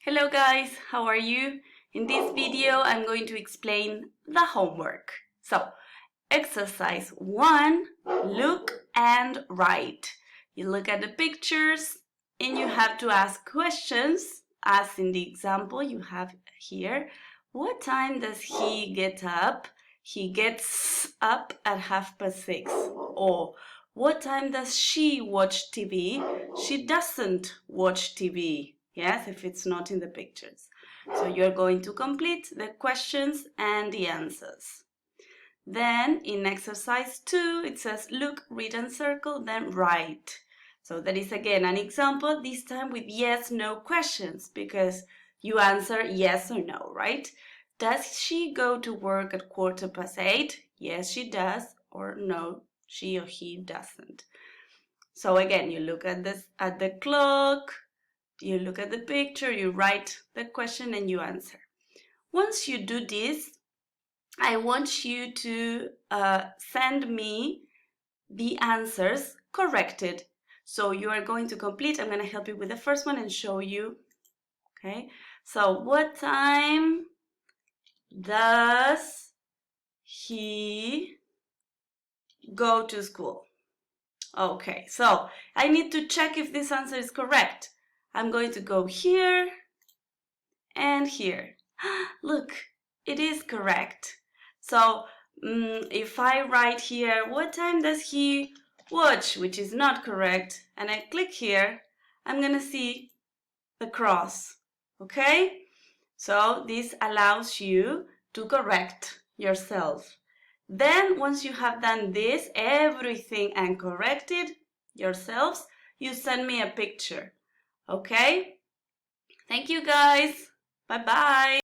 Hello guys, how are you? In this video, I'm going to explain the homework. So, exercise 1, look and write. You look at the pictures and you have to ask questions, as in the example you have here. What time does he get up? He gets up at 6:30. Or, what time does she watch TV? She doesn't watch TV. Yes, if it's not in the pictures. So you're going to complete the questions and the answers. Then in exercise 2, it says look, read and circle, then write. So that is again an example, this time with yes, no questions, because you answer yes or no, right? Does she go to work at 8:15? Yes, she does, or no, she or he doesn't. So again, you look at the clock, you look at the picture, you write the question and you answer. Once you do this, I want you to send me the answers corrected. So you are going to complete, I'm going to help you with the first one and show you. Okay, so what time does he go to school? Okay, so I need to check if this answer is correct. I'm going to go here and here. Look, it is correct. So if I write here, what time does he watch, which is not correct, and I click here, I'm gonna see the cross, okay? So this allows you to correct yourself. Then once you have done this, everything, and corrected yourselves, you send me a picture, okay? Thank you guys. Bye-bye.